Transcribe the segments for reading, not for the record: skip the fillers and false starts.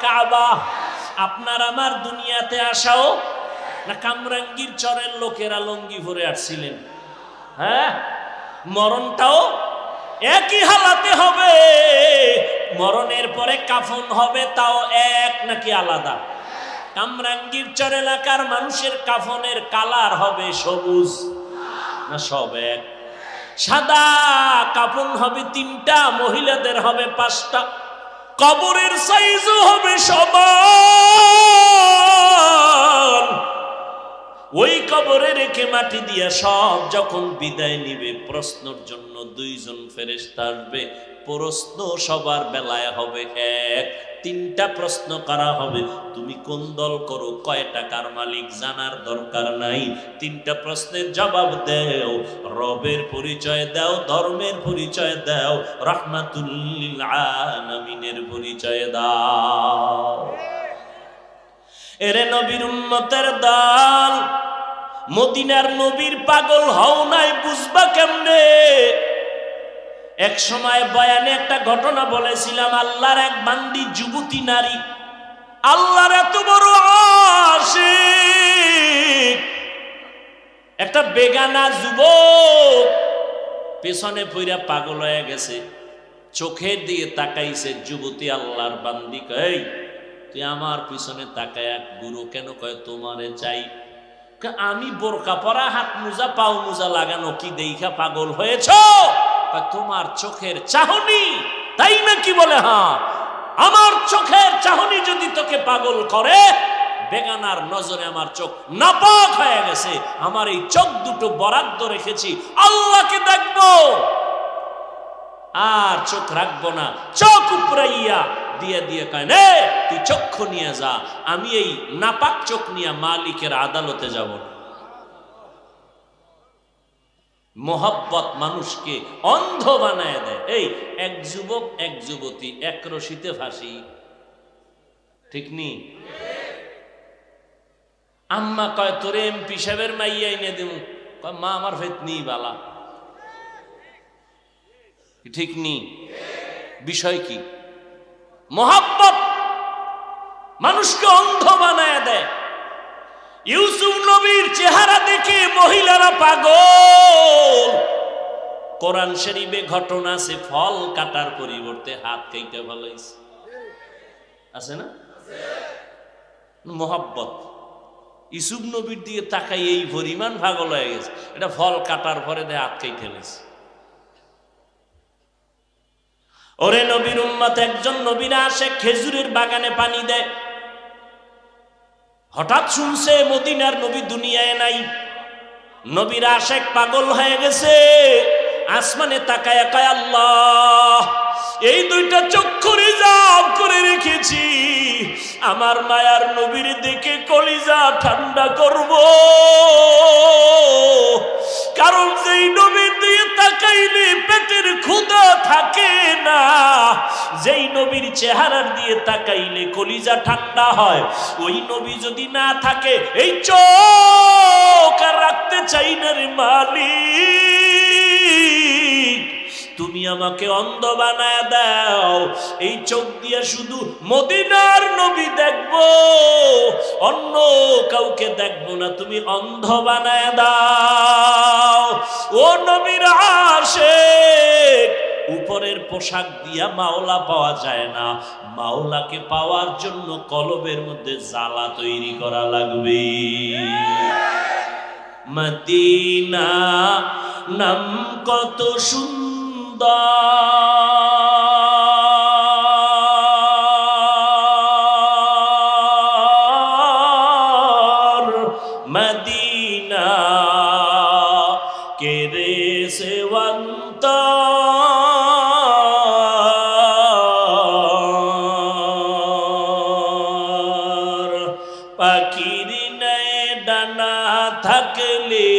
কাবা। আপনার আমার দুনিয়াতে আসাও না কামরাঙ্গীর চরের লোকেরা লঙ্গি ভরে আসছিলেন? হ্যাঁ, মরণটাও একই হালাতে হবে। মরণের পরে কাফন হবে, তাও এক নাকি আলাদা? কামরাঙ্গীর চর এলাকার মানুষের কাফনের কালার হবে সবুজ না সব এক? সাদা কাফন হবে 3টা, মহিলাদের হবে 5টা। কবরের সাইজও হবে সমান। ওই কবরে রেখে মাটি দিয়া সব যখন বিদায় নিবে, প্রশ্নের জন্য 2 জন ফেরেশতা আসবে। প্রশ্ন সবার বেলায় হবে এক। 3টা প্রশ্ন করা হবে। তুমি কোন দল করো, কয় টাকার মালিক, জানার দরকার নাই। 3টা প্রশ্নের জবাব দাও, রবের পরিচয় দাও, ধর্মের পরিচয় দাও, রাহমাতুল লিল আলামিনের পরিচয় দাও। এরে নবীর উম্মতের দল, মদিনার নবীর পাগল হও নাই, বুঝবা কেমনে? এক সময় বয়ানে একটা ঘটনা বলেছিলাম। আল্লাহর এক বান্দি যুবতী নারী, আল্লাহর এত বড় আশিক, একটা বেগানা যুবক পেছনে পইরা পাগল হয়ে গেছে। চোখের দিয়ে তাকাইছে যুবতী আল্লাহর বান্দি, কই তুই আমার পিছনে তাকায় গুরু কেন? কয় তোমারে চাই। আমি বোরকা পরা, হাত মোজা পাও মোজা লাগানো, কি দেখা পাগল হয়েছ? তোমার চোখের চাহনি, তাই নাকি? বলে হ্যাঁ, আমার চোখের চাহনি যদি তোকে পাগল করে, বেগানার নজরে আমার চোখ নাপাক হয়ে গেছে, আমার এই চোখ দুটো বরাদ্দ রেখেছি আল্লাহকে দেখবো, আর চোখ রাখবো না। চোখ উপরাইয়া দিয়ে দিয়ে কয়, নে তুই চক্ষু নিয়ে যা, আমি এই নাপাক চোখ নিয়ে মালিকের আদালতে যাব না। মোহাব্বত মানুষকে অন্ধ বানায় দেয়। এই এক যুবক এক যুবতী এক রশিতে ফাঁসি, ঠিক নি? আম্মা কয় তোরে এমপি সাহেবের মাইয়া এনে দেব। কয় মা আমার ফেতনি বালা, ঠিক নি? বিষয় কি? মোহাব্বত মানুষকে অন্ধ বানায় দেয়। ইউসুফ নবীর চেহারা দেখে মহিলারা পাগল। কোরআন শরীফে ঘটনা আছে, ফল কাটার পরিবর্তে হাত কেটে ফেলাইছে, আছে না? মোহাব্বত ইউসুফ নবীর দিকে তাকাই এই পরিমাণ পাগল হয়ে গেছে, এটা ফল কাটার পরে দেয় হাত কেটে ফেলেছে। ওরে নবীর উম্মত, একজন নবীরা আসে খেজুরের বাগানে পানি দেয়। হঠাৎ শুনছে মদিনার নবী দুনিয়ায় নাই। নবীরা আশেক পাগল হয়ে গেছে। আসমানে তাকায় কয়, আল্লাহ এই 2টা চক্ষু রিজার্ভ করে রেখেছি, আমার মায়ার নবীর দেখে কলিজা ঠান্ডা করব। কারণ যেই নবীর দিয়ে তাকাইলে পেটের ক্ষুধা থাকে না, যেই নবীর চেহারার দিয়ে তাকাইলে কলিজা ঠান্ডা হয়, ওই নবী যদি না থাকে এই চোখ আর রাখতে চাই না রে মালিক। তুমি আমাকে অন্ধ বানায় দাও, এই চোখ দিয়ে শুধু মদিনার নবী দেখবো, অন্য কাউকে দেখবো না, তুমি অন্ধ বানায় দাও। ও নবীর আশিক, উপরের পোশাক দিয়া মাওলা পাওয়া যায় না, মাওলাকে পাওয়ার জন্য কলবের মধ্যে জ্বালা তৈরি করা লাগবে। মদিনা নাম কত সুন্দর, মদিনা কে রে সেবন্ত, পাখির নাই ডানা থাকলে,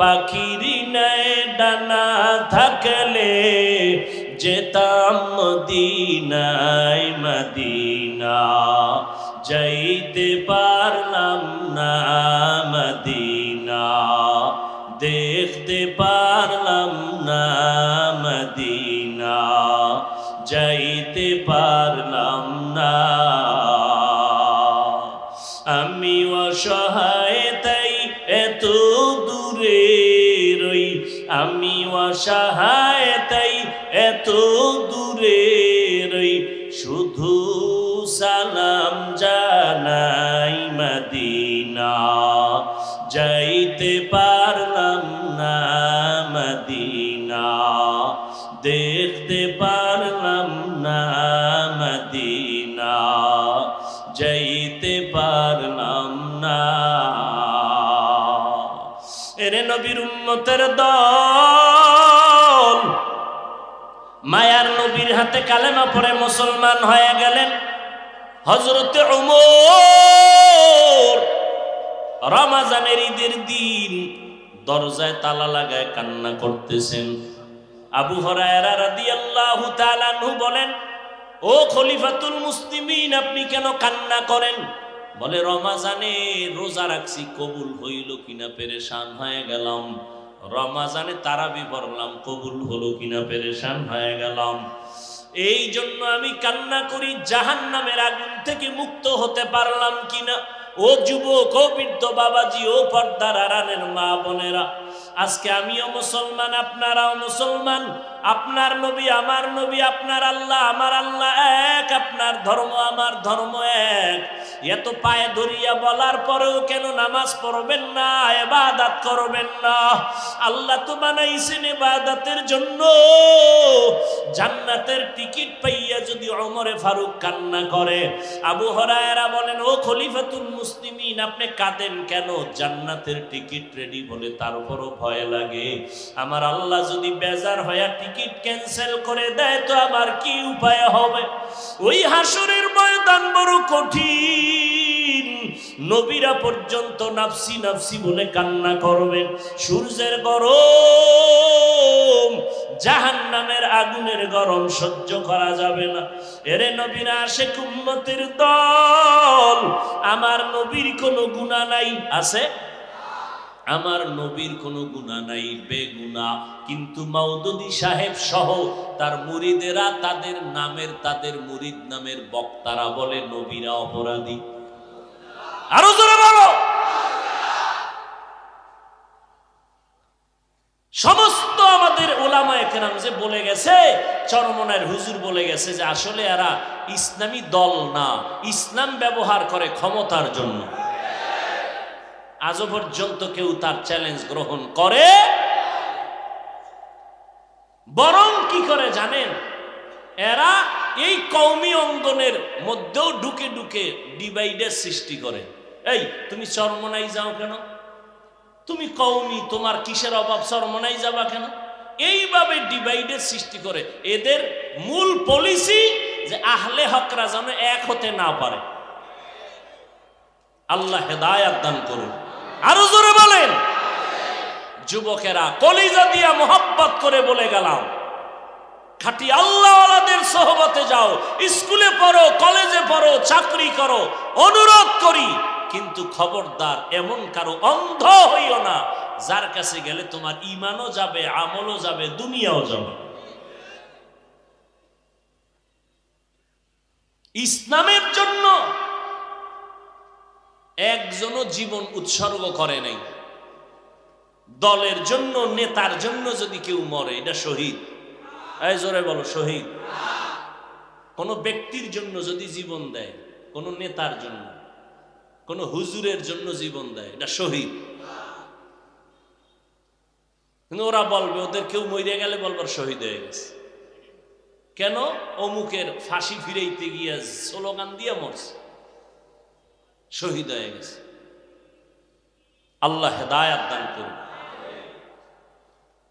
পাখির নাই ডানা থাকলে যেতাম মদিনায়, মদিনা যাইতে পারলাম না, মদিনা দেখতে পারলাম না, মদিনা যাইতে পারলাম না। অসহায় তাই এত দূরে রই, আমি অসহায় তাই এত দূরে রই, শুধু সালাম জানাই মদিনা, যাইতে পারলাম না মদিনা, দেখতে পারলাম না মদিনা, যাইতে পারলাম না। এরে নবীর উম্মতের দল, মায়ার নবীর হাতে কালেমা পড়ে মুসলমান হয়ে গেলেন। হযরতে ওমর রমজানের ঈদের দিন দরজায় তালা লাগায় কান্না করতেছেন। আবু হুরায়রা রাদিয়াল্লাহু তাআলা আনহু বলেন, ও খলিফাতুল মুসলিমিন, আপনি কেন কান্না করেন? বলে, রমজানে রোজা রাখছি, কবুল হইল কিনা পেরেশান হয়ে গেলাম। রমজানে তারাবি পড়লাম, কবুল হলো কিনা পেরেশান হয়ে গেলাম। এই জন্য আমি কান্না করি, জাহান্নামের আগুন থেকে মুক্ত হতে পারলাম কিনা। ও যুবক, ও বৃদ্ধ বাবাজি, ও পর্দার আড়ালের মা বোনেরা, আজকে আমিও মুসলমান, আপনারাও মুসলমান। আপনার নবী আমার নবী, আপনার আল্লাহ আমার আল্লাহ এক, আপনার ধর্ম আমার ধর্ম এক। এত পায়ে ধরিয়া বলার পরেও কেন নামাজ পড়বেন না, ইবাদত করবেন না? আল্লাহ তো বানাইছেন ইবাদতের জন্য। জান্নাতের টিকিট পাইয়া যদি ওমরে ফারুক কান্না করে, আবু হুরায়রা বলেন, ও খলিফাতুল মুসলিমিন, আপনি কাঁদেন কেন? জান্নাতের টিকিট রেডি বলে তারপরও ভয় লাগে। আমার আল্লাহ যদি বেজার হয়ে টিকিট ক্যান্সেল করে দেয় তো আমার কি উপায় হবে? ওই হাসরের ময়দান বড় কঠিন। নবীরা পর্যন্ত নাফসি নাফসি বলে কান্না করবেন। সূর্যের গরম, জাহান্নামের আগুনের গরম সহ্য করা যাবে না। এরে নবীরা আশিক উম্মতের দল, আমার নবীর কোনো গুনাহ নাই, আছে? আমার নবীর কোনো গুনাহ নাই, বেগুনাহ। কিন্তু মাওদুদী সাহেব সহ তার মুরিদেরা, তাদের নামের, তাদের মুরিদ নামের বক্তারা বলে নবীরা অপরাধী। আরো জোরে বলো। সমস্ত আমাদের উলামায়ে কেরাম যে বলে গেছে, চরমনায়ের হুজুর বলে গেছে যে আসলে এরা ইসলামী দল না, ইসলাম ব্যবহার করে ক্ষমতার জন্য। আজও পর্যন্ত কেউ তার চ্যালেঞ্জ গ্রহণ করে? বরং কি করে জানেন? এরা এই কওমি অঙ্গনের মধ্যেও ঢুকে ঢুকে ডিভাইডের সৃষ্টি করে। এই তুমি চরমনাই যাও কেন? তুমি কওমি, তোমার কিসের অভাব, চরমনাই যাবা কেন? এইভাবে ডিভাইডের সৃষ্টি করে। এদের মূল পলিসি যে আহলে হকরা যেন এক হতে না পারে। আল্লাহ হেদায়েত দান করুন। আরো জোরে বলেন। যুবকেরা, কলিজা দিয়া মোহাব্বত করে বলে গেলাম, খাঁটি আল্লাহওয়ালাদের সোহবতে যাও, স্কুলে পড়ো, কলেজে পড়ো, চাকরি করো, অনুরোধ করি। কিন্তু খবরদার এমন কারো অন্ধ হইও না যার কাছে গেলে তোমার ঈমানও যাবে, আমলও যাবে, দুনিয়াও যাবে। ইসলামের জন্য একজনও জীবন উৎসর্গ করে নাই। দলের জন্য, নেতার জন্য যদি কেউ মরে, এটা শহীদ। এই জোরে বলো, শহীদ। কোন ব্যক্তির জন্য যদি জীবন দেয়, কোন নেতার জন্য, কোন হুজুরের জন্য জীবন দেয়, এটা শহীদ। কিন্তু ওরা বলবে, ওদের কেউ মরে গেলে বলবার শহীদ হয়ে গেছে। কেন? অমুকের ফাঁসি ফিরাইতে গিয়ে স্লোগান দিয়ে মরছে, শহীদ হয়ে গেছে। আল্লাহ হেদায়েত দান করুন।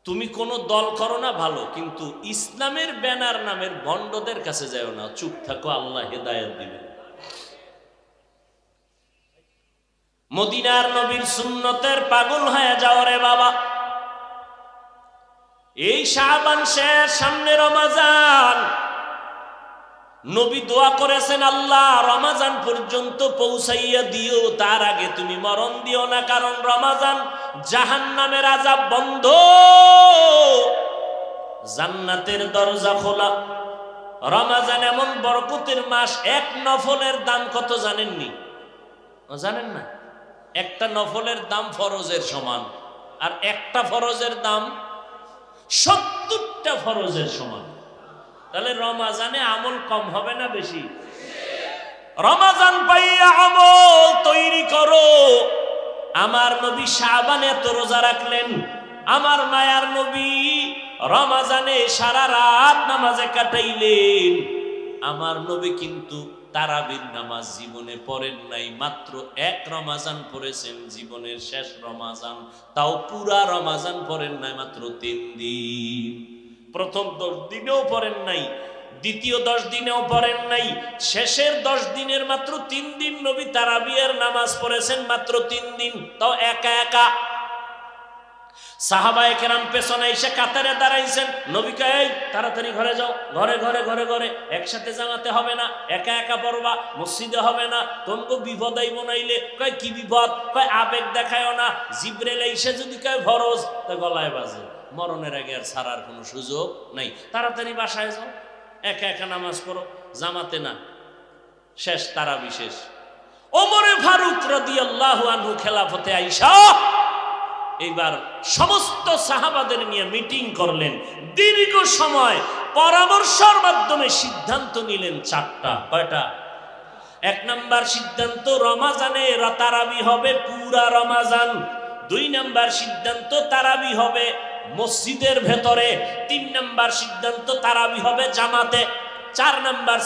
তুমি কোনো দল করো না ভালো, কিন্তু ইসলামের ব্যানার নামের ভণ্ডদের কাছে যাও না, চুপ থাকো, আল্লাহ হেদায়েত দিবে। মদিনার নবীর সুন্নতের পাগল হয়ে যাও রে বাবা। এই শাবান শেষ, সামনে রমজান। নবী দোয়া করেছেন, আল্লাহ রমজান পর্যন্ত পৌঁছাইয়া দিও, তার আগে তুমি মরণ দিও না, কারণ রমজান জাহান্নামের আযাব বন্ধ, জান্নাতের দরজা খোলা। রমজান এমন বরকতের মাস, এক নফলের দাম কত জানেননি? জানেন না? একটা নফলের দাম ফরজের সমান, আর একটা ফরজের দাম 70টা ফরজের সমান। তাহলে রমাজানে আমল কম হবে না বেশি? রমাজান পাইয়া আমল তৈরি করো। আমার নবী শাবানে এত রোজা রাখলেন, আমার মায়ার নবী রমাজানে সারা রাত নামাজে কাটাইলেন। আমার নবী কিন্তু তারাবির নামাজ জীবনে পড়েন নাই, মাত্র এক রমাজান পড়েছেন, জীবনের শেষ রমাজান, তাও পুরা রমাজান পড়েন নাই, মাত্র 3 দিন। প্রথম 10 দিনেও পড়েন নাই, দ্বিতীয় 10 দিনেও পড়েন নাই, শেষের 10 দিনের মাত্র 3 দিন নবী তারাবির নামাজ পড়েছেন, মাত্র 3 দিন, তাও একা একা। সাহাবায়ে কেরাম পেছনে এসে কাতারে দাঁড়াইছেন, নবী কয় এই তাড়াতাড়ি ঘরে যাও, ঘরে ঘরে ঘরে ঘরে, একসাথে জামাতে হবে না, একা একা পড়বা, মসজিদে হবে না, তোমাকে বিপদ আইব নাইলে। কয় কি বিপদ? কয় আবেগ দেখায়ও না, জিবরাইল এসে যদি কয় ফরজ, তা গলায় বাজে, মরণের আগে আর ছাড়ার কোনো সুযোগ নাই, তাড়াতাড়ি বাসায় যাও, একা একা নামাজ পড়ো, জামাতে না। শেষ তারাবি শেষ। ওমরে ফারুক রাদিয়াল্লাহু আনহু খেলাফতে আইসা এইবার সমস্ত সাহাবাদের নিয়ে মিটিং করলেন, দীর্ঘ সময় পরামর্শের মাধ্যমে সিদ্ধান্ত নিলেন 4টা। কয়টা? 1 নাম্বার সিদ্ধান্ত, রমাজানে তারাবি হবে পুরা রমাজান। 2 নাম্বার সিদ্ধান্ত, তারাবি হবে মসজিদের ভেতরে। 3 নাম্বার সিদ্ধান্ত, তারাবি হবে জামাতে। 4 নাম্বার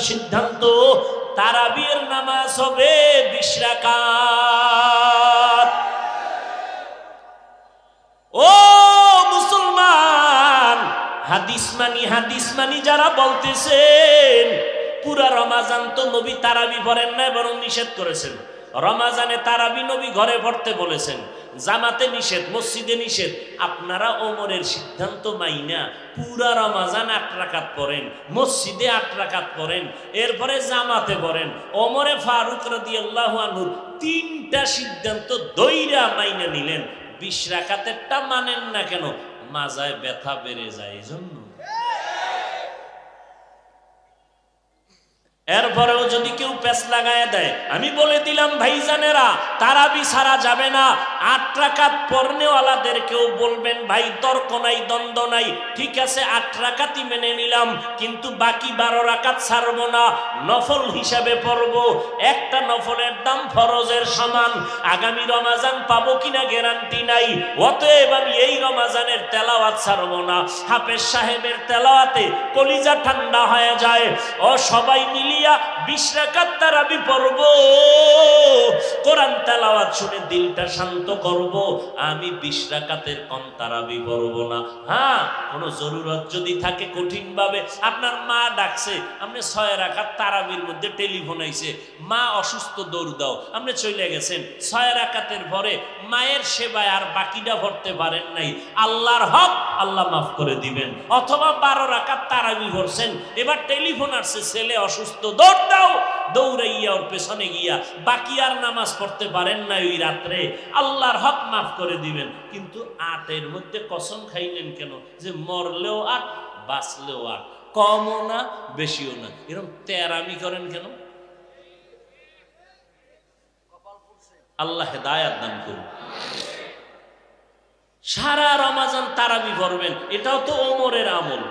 সিদ্ধান্ত, তারাবির নামাজ হবে 20 রাকাত। ও মুসলমান, হাদিস মানি যারা বলতেছেন পুরা রমাজান তো নবী তারাবি পড়েন না, বরং নিষেধ করেছেন। রমাজানে তারাবি নবী ঘরে পড়তে বলেছেন, জামাতে নিষেধ, মসজিদে নিষেধ। আপনারা ওমরের সিদ্ধান্ত মাইনা পুরা রমাজান 8 রাকাত পড়েন, মসজিদে 8 রাকাত পড়েন, এরপরে জামাতে পড়েন। ওমরে ফারুক রাদিয়াল্লাহু আনহু 3টা সিদ্ধান্ত দইরা মাইনা নিলেন। 20 রাকাতেরটা মানেন না কেন? মাজায় ব্যথা বেড়ে যায় এজন্য। এরপরেও যদি কেউ পেছ লাগায় দেয়, আমি বলে দিলাম ভাইজানেরা, তারাবি ছাড়া যাবে না। 8 রাকাত পড়নেওয়ালাদেরকেও বলবেন ভাই তর্ক নাই, দ্বন্দ্ব নাই, ঠিক আছে 8 রাকাতই মেনে নিলাম, কিন্তু বাকি 12 রাকাত ছাড়বো না, নফল হিসাবে পড়বো। একটা নফলের দাম ফরজের সমান। আগামী রমাজান পাবো কিনা গ্যারান্টি নাই, অতএব আমি এই রমাজানের তেলাওয়াত ছাড়বো না। হাফেজ সাহেবের তেলাওয়াতে কলিজা ঠান্ডা হয়ে যায়। ও সবাই মিলিয়া 20 রাকাত তারাবি পড়ব, কোরআন তেলাওয়াত শুনে দিলটা শান্ত করব। আমি 20 রাকাতের কম তারাবি পড়ব না। হ্যাঁ, কোনো জরুরত যদি থাকে, কঠিন ভাবে আপনার মা ডাকছে, আপনি 6 রাকাত তারাবির মধ্যে টেলিফোন আইছে, মা অসুস্থ, দৌড় দাও, আপনি চলে গেছেন। 6 রাকাতের পরে মায়ের সেবায় আর বাকিটা পড়তে পারেন নাই, আল্লাহর হক আল্লাহ মাফ করে দিবেন। অথবা 12 রাকাত তারাবি পড়ছেন, এবার টেলিফোন আসছে, ছেলে অসুস্থ, দৌড় দাও, দৌড়াইয়া ওর পেছনে গিয়া বাকি আর নামাজ পড়তে পারেন না ওই রাত্রে, আল্লাহর হক মাফ করে দিবেন। কিন্তু 8-এর মধ্যে কসম খাইলেন কেন যে মরলেও 8, বাঁচলেও 8, কমও না বেশিও না? এরকম তেরামি করেন কেন? আল্লাহ হেদায়াত দান করুন। সারা রমাজান তারাবি পড়বেন, এটাও তো ওমরের আমল।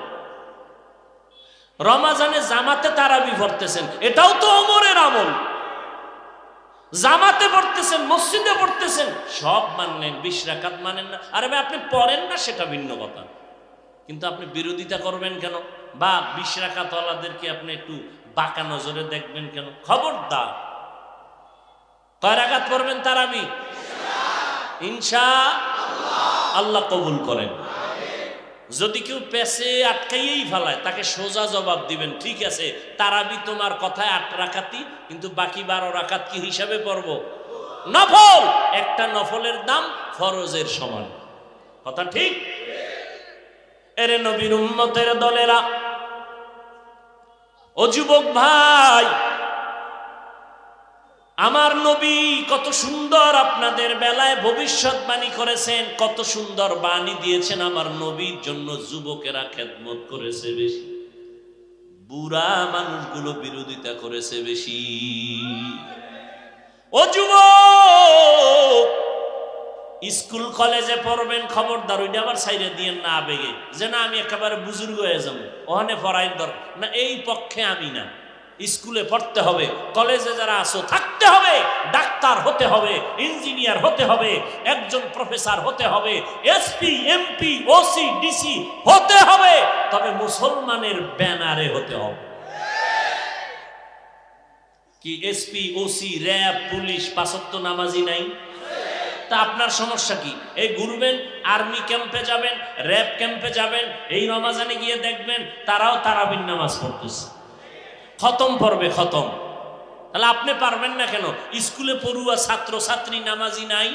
রমাজানে জামাতে তারাবি পড়তেছেন, এটাও তো ওমরের আমল। জামাতে পড়তেছেন, মসজিদে পড়তেছেন, সব মানলেন, 20 রাকাত মানেন না। আরে ভাই, আপনি পড়েন না সেটা ভিন্ন কথা, কিন্তু আপনি বিরোধিতা করবেন কেন? বা 20 রাকাত ওয়ালাদেরকে আপনি একটু বাঁকা নজরে দেখবেন কেন? খবরদার। কয় রাকাত পড়বেন তারাবি? ইনশাআল্লাহ কবুল করেন। যদি কেউ পেছে আটকাইয়েই ফেলায়, তাকে সোজা জবাব দিবেন, ঠিক আছে তারাবি তোমার কথায় 8 রাকাতই, কিন্তু বাকি 12 রাকাত কি হিসাবে পড়ব? নফল। একটা নফলের দাম ফরজের সমান। কথা ঠিক? এরে নবীর উম্মতের দলেরা, ও যুবক ভাই, আমার নবী কত সুন্দর আপনাদের বেলায় ভবিষ্যৎবাণী করেছেন, কত সুন্দর বাণী দিয়েছেন। আমার নবীর জন্য যুবকেরা খেদমত করেছে বেশি, বুড়া মানুষগুলো বিরোধিতা করেছে বেশি। ও যুবক, স্কুল কলেজে পড়বেন, খবরদার ওইটা আবার সাইডে দিয়েন না আবেগে, যে না আমি একেবারে বুজুর্গ হয়ে যাবো, ওখানে পড়াই দরকার না, এই পক্ষে আমি না। স্কুলে পড়তে হবে, কলেজে যারা আসো থাকতে হবে, ডাক্তার হতে হবে, ইঞ্জিনিয়ার হতে হবে, একজন প্রফেসর হতে হবে, এসপি এমপি ওসি ডিসি হতে হবে, তবে মুসলমানের ব্যানারে হতে হবে। কি এসপি ওসি র্যাব পুলিশ পাঁচ ওয়াক্ত নামাজি নাই? তা আপনার সমস্যা কি? এই ঘুরবেন, আর্মি ক্যাম্পে যাবেন, র্যাব ক্যাম্পে যাবেন, এই রমাজানে গিয়ে দেখবেন তারাও তারাবির নামাজ পড়তেছে, খতম পড়বে খতম। তাহলে আপনি পারবেন না কেন? স্কুলে পড়ুয়া ছাত্র ছাত্রী নামাজি নাই,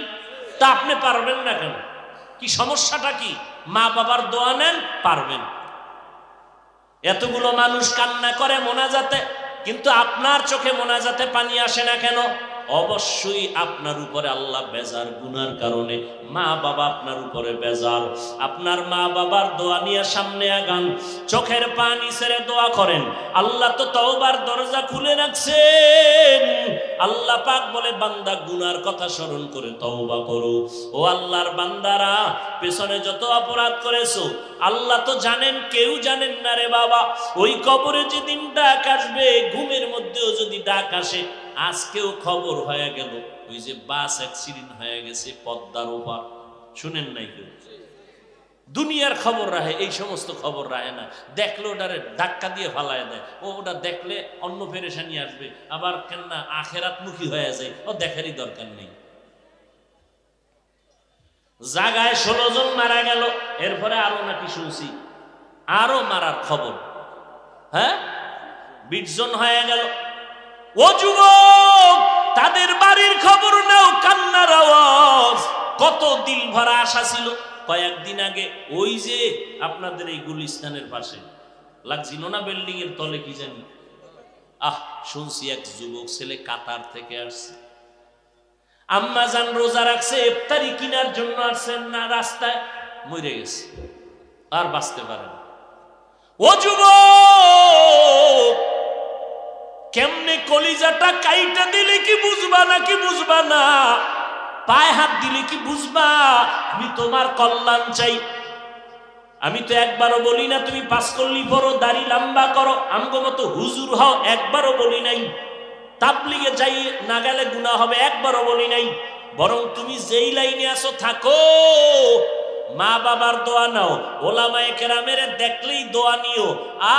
তা আপনি পারবেন না কেন? কি সমস্যাটা কি? মা বাবার দোয়া নেন, পারবেন। এতগুলো মানুষ কান্না করে মোনাজাতে, কিন্তু আপনার চোখে মোনাজাতে পানি আসে না কেন? অবশ্যই আপনার উপরে আল্লাহ বেজার, গুনার কারণে মা বাবা আপনার উপরে বেজার। আপনার মা বাবার দোয়া নিয়ে সামনে আগান, চোখের পানি ছেড়ে দোয়া করেন। আল্লাহ তো তওবার দরজা খুলে রাখছেন। আল্লাহ পাক বলে, বান্দা গুনার কথা স্মরণ করে তওবা করো। ও আল্লাহর বান্দারা, পেছনে যত অপরাধ করেছো আল্লাহ তো জানেন, কেউ জানেন না রে বাবা। ওই কবরে যেদিন ডাক আসবে, ঘুমের মধ্যেও যদি ডাক আসে, আজকেও খবর হয়ে গেল ওই যে বাস অ্যাক্সিডেন্ট হয়ে গেছে পদ্মার ওপার, শুনেন নাই কেউ? দুনিয়ার খবর রাখে, এই সমস্ত খবর রাখে না। দেখলে ওটারে ধাক্কা দিয়ে ফালায় দেয়, ও ওটা দেখলে অন্য পেরেশানি আসবে, আবার কেন না আখেরাতমুখী হয়ে যায়, ও দেখারই দরকার নেই। জাগায় 16 জন মারা গেল, এরপরে আরো নাকি শুনছি আরো মারার খবর, হ্যাঁ 20 জন হয়ে গেল। ও যুবক, তাদের বাড়ির খবর নাও, কান্নার আওয়াজ। কত দিল ভরা আশা ছিল। কয়েকদিন আগে ওই যে আপনাদের এই গুলিস্তানের পাশে লাগছিল না, বিল্ডিং এর তলে কি জানি, শুনছি এক যুবক ছেলে কাতার থেকে আসছে, আম্মা জান রোজা রাখছে, ইফতারি কেনার জন্য আসছেন না, রাস্তায় মরে গেছে, আর বাঁচতে পারেন। ও যুবক, কেমনে কলিজাটা কাইটা দিলে কি বুঝবা নাকি বুঝবা না? পায়ে হাত দিলে কি বুঝবা? আমি তোমার কল্যাণ চাই। আমি তো একবারও বলি না তুমি পাস করলি পড়ো, দাড়ি লম্বা করো, আমগো মতো হুজুর হও, একবারও বলি নাই। তাবলিগে যাই না গেলে গুনাহ হবে, একবারও বলি নাই। বরং তুমি যেই লাইনে আসো থাকো, মা বাবার দোয়া নাও, ওলামায়ে কেরামের দেখলেই দোয়া নিও,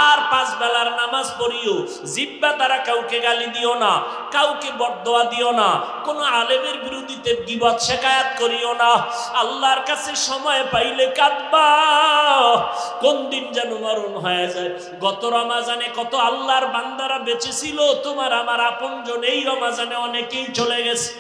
আর 5 বেলার নামাজ পড়িও। জিহ্বা দ্বারা কাউকে গালি দিও না, কাউকে বদদোয়া দিও না, কোনো আলেমের বিরুদ্ধে গীবত শিকায়াত করিও না। আল্লাহর কাছে সময় পাইলে কাঁদবা, কোন দিন যেন মরণ হয়ে যায়। গত রমাজানে কত আল্লাহর বান্দারা বেঁচে ছিল, তোমার আমার আপনজন, এই রমাজানে অনেকেই চলে গেছে।